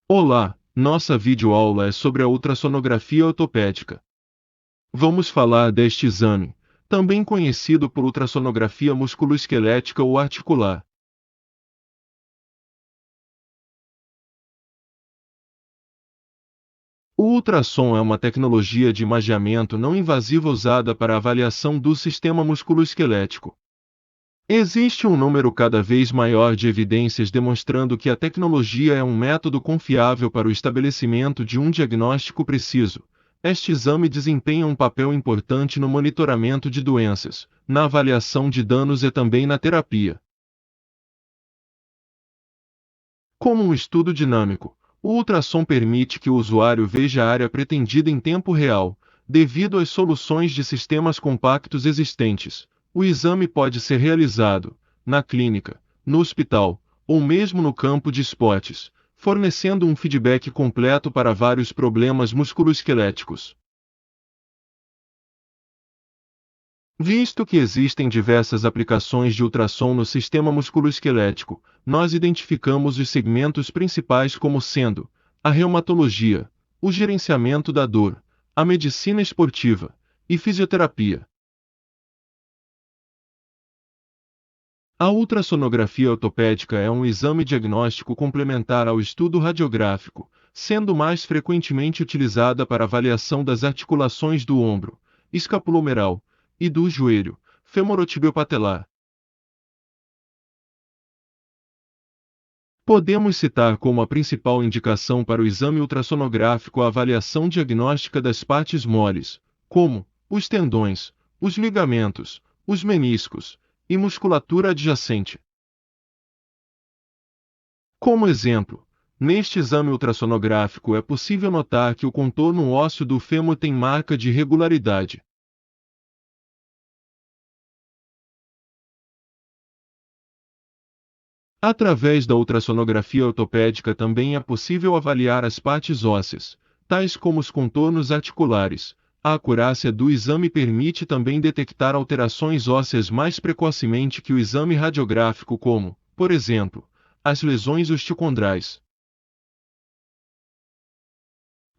Olá, nossa videoaula é sobre a ultrassonografia ortopédica. Vamos falar deste exame, também conhecido por ultrassonografia musculoesquelética ou articular. O ultrassom é uma tecnologia de imageamento não invasiva usada para avaliação do sistema musculoesquelético. Existe um número cada vez maior de evidências demonstrando que a tecnologia é um método confiável para o estabelecimento de um diagnóstico preciso. Este exame desempenha um papel importante no monitoramento de doenças, na avaliação de danos e também na terapia. Como um estudo dinâmico, o ultrassom permite que o usuário veja a área pretendida em tempo real, devido às soluções de sistemas compactos existentes. O exame pode ser realizado na clínica, no hospital, ou mesmo no campo de esportes, fornecendo um feedback completo para vários problemas musculoesqueléticos. Visto que existem diversas aplicações de ultrassom no sistema musculoesquelético, nós identificamos os segmentos principais como sendo a reumatologia, o gerenciamento da dor, a medicina esportiva e fisioterapia. A ultrassonografia ortopédica é um exame diagnóstico complementar ao estudo radiográfico, sendo mais frequentemente utilizada para avaliação das articulações do ombro, escapulohumeral e do joelho, femorotibiopatelar. Podemos citar como a principal indicação para o exame ultrassonográfico a avaliação diagnóstica das partes moles, como os tendões, os ligamentos, os meniscos e musculatura adjacente. Como exemplo, neste exame ultrassonográfico é possível notar que o contorno ósseo do fêmur tem marca de irregularidade. Através da ultrassonografia ortopédica também é possível avaliar as partes ósseas, tais como os contornos articulares. A acurácia do exame permite também detectar alterações ósseas mais precocemente que o exame radiográfico, como, por exemplo, as lesões osteocondrais.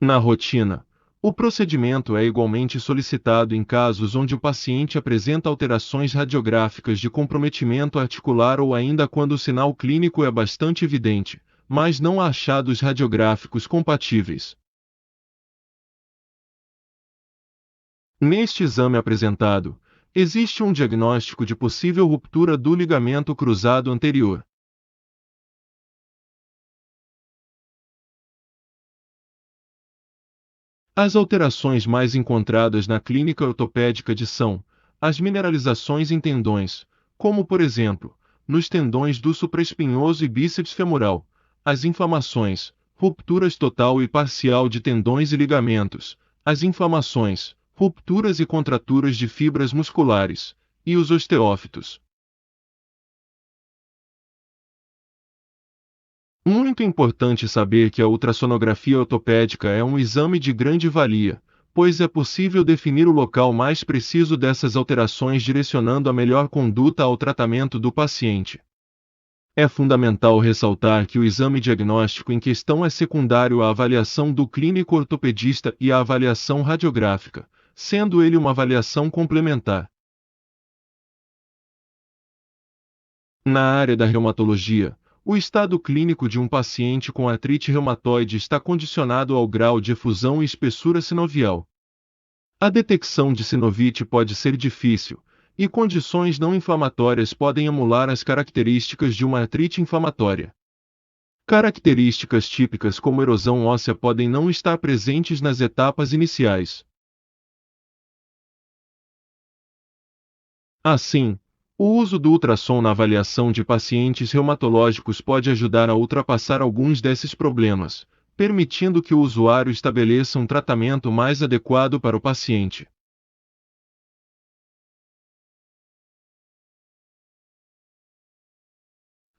Na rotina, o procedimento é igualmente solicitado em casos onde o paciente apresenta alterações radiográficas de comprometimento articular ou ainda quando o sinal clínico é bastante evidente, mas não há achados radiográficos compatíveis. Neste exame apresentado, existe um diagnóstico de possível ruptura do ligamento cruzado anterior. As alterações mais encontradas na clínica ortopédica são as mineralizações em tendões, como por exemplo, nos tendões do supraespinhoso e bíceps femoral, as inflamações, rupturas total e parcial de tendões e ligamentos, as inflamações, rupturas e contraturas de fibras musculares, e os osteófitos. Muito importante saber que a ultrassonografia ortopédica é um exame de grande valia, pois é possível definir o local mais preciso dessas alterações direcionando a melhor conduta ao tratamento do paciente. É fundamental ressaltar que o exame diagnóstico em questão é secundário à avaliação do clínico ortopedista e à avaliação radiográfica, sendo ele uma avaliação complementar. Na área da reumatologia, o estado clínico de um paciente com artrite reumatoide está condicionado ao grau de efusão e espessura sinovial. A detecção de sinovite pode ser difícil, e condições não inflamatórias podem emular as características de uma artrite inflamatória. Características típicas como erosão óssea podem não estar presentes nas etapas iniciais. Assim, o uso do ultrassom na avaliação de pacientes reumatológicos pode ajudar a ultrapassar alguns desses problemas, permitindo que o usuário estabeleça um tratamento mais adequado para o paciente.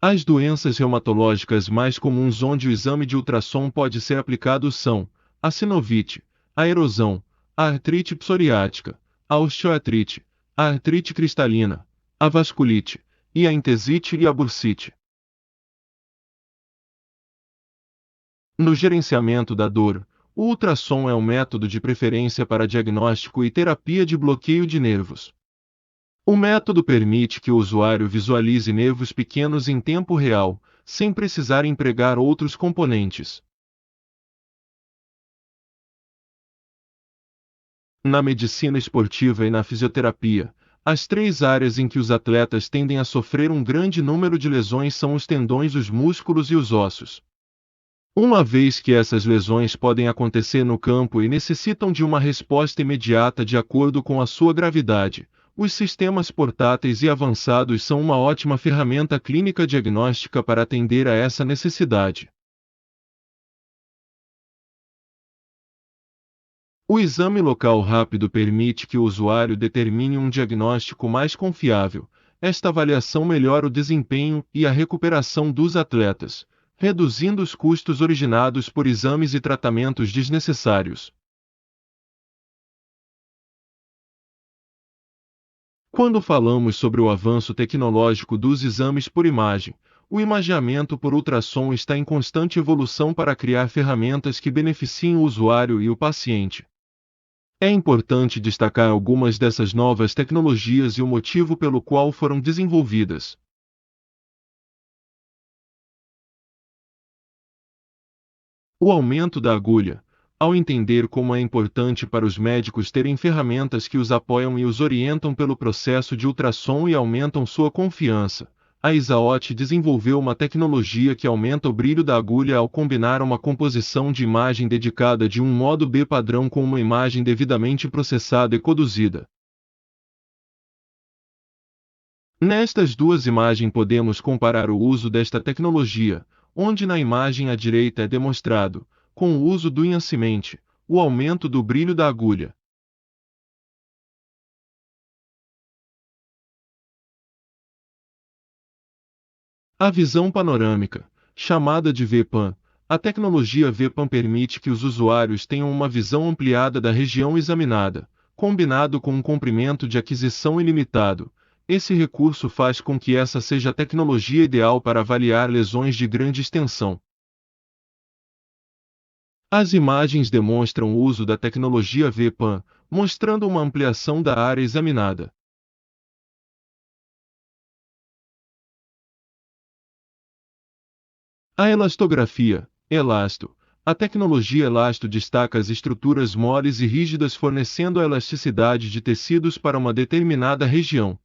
As doenças reumatológicas mais comuns onde o exame de ultrassom pode ser aplicado são a sinovite, a erosão, a artrite psoriática, a osteoartrite, a artrite cristalina, a vasculite, e a entesite e a bursite. No gerenciamento da dor, o ultrassom é o método de preferência para diagnóstico e terapia de bloqueio de nervos. O método permite que o usuário visualize nervos pequenos em tempo real, sem precisar empregar outros componentes. Na medicina esportiva e na fisioterapia, as três áreas em que os atletas tendem a sofrer um grande número de lesões são os tendões, os músculos e os ossos. Uma vez que essas lesões podem acontecer no campo e necessitam de uma resposta imediata de acordo com a sua gravidade, os sistemas portáteis e avançados são uma ótima ferramenta clínica diagnóstica para atender a essa necessidade. O exame local rápido permite que o usuário determine um diagnóstico mais confiável. Esta avaliação melhora o desempenho e a recuperação dos atletas, reduzindo os custos originados por exames e tratamentos desnecessários. Quando falamos sobre o avanço tecnológico dos exames por imagem, o imageamento por ultrassom está em constante evolução para criar ferramentas que beneficiem o usuário e o paciente. É importante destacar algumas dessas novas tecnologias e o motivo pelo qual foram desenvolvidas. O aumento da agulha. Ao entender como é importante para os médicos terem ferramentas que os apoiam e os orientam pelo processo de ultrassom e aumentam sua confiança, a Isaot desenvolveu uma tecnologia que aumenta o brilho da agulha ao combinar uma composição de imagem dedicada de um modo B padrão com uma imagem devidamente processada e coduzida. Nestas duas imagens podemos comparar o uso desta tecnologia, onde na imagem à direita é demonstrado, com o uso do enhancement, o aumento do brilho da agulha. A visão panorâmica, chamada de VPAN, a tecnologia VPAN permite que os usuários tenham uma visão ampliada da região examinada, combinado com um comprimento de aquisição ilimitado. Esse recurso faz com que essa seja a tecnologia ideal para avaliar lesões de grande extensão. As imagens demonstram o uso da tecnologia VPAN, mostrando uma ampliação da área examinada. A elastografia, Elasto. A tecnologia Elasto destaca as estruturas moles e rígidas fornecendo a elasticidade de tecidos para uma determinada região.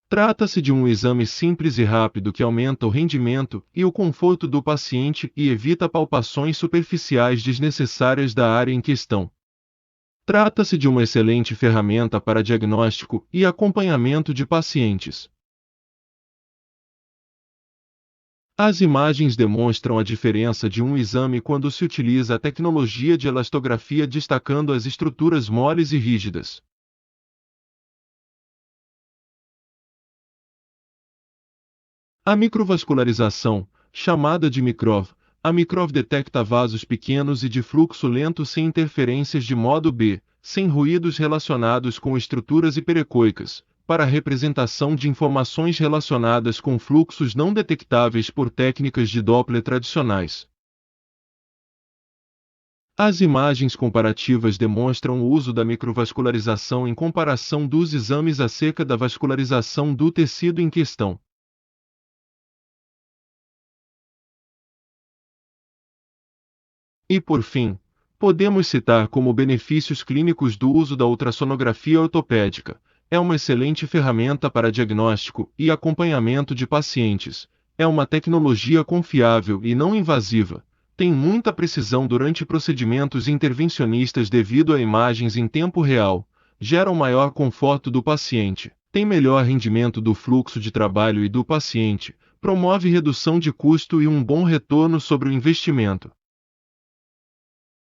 Trata-se de um exame simples e rápido que aumenta o rendimento e o conforto do paciente e evita palpações superficiais desnecessárias da área em questão. Trata-se de uma excelente ferramenta para diagnóstico e acompanhamento de pacientes. As imagens demonstram a diferença de um exame quando se utiliza a tecnologia de elastografia destacando as estruturas moles e rígidas. A microvascularização, chamada de MICROV, a MICROV detecta vasos pequenos e de fluxo lento sem interferências de modo B, sem ruídos relacionados com estruturas hiperecoicas, para a representação de informações relacionadas com fluxos não detectáveis por técnicas de Doppler tradicionais. As imagens comparativas demonstram o uso da microvascularização em comparação dos exames acerca da vascularização do tecido em questão. E por fim, podemos citar como benefícios clínicos do uso da ultrassonografia ortopédica. É uma excelente ferramenta para diagnóstico e acompanhamento de pacientes. É uma tecnologia confiável e não invasiva. Tem muita precisão durante procedimentos intervencionistas devido a imagens em tempo real. Gera um maior conforto do paciente. Tem melhor rendimento do fluxo de trabalho e do paciente. Promove redução de custo e um bom retorno sobre o investimento.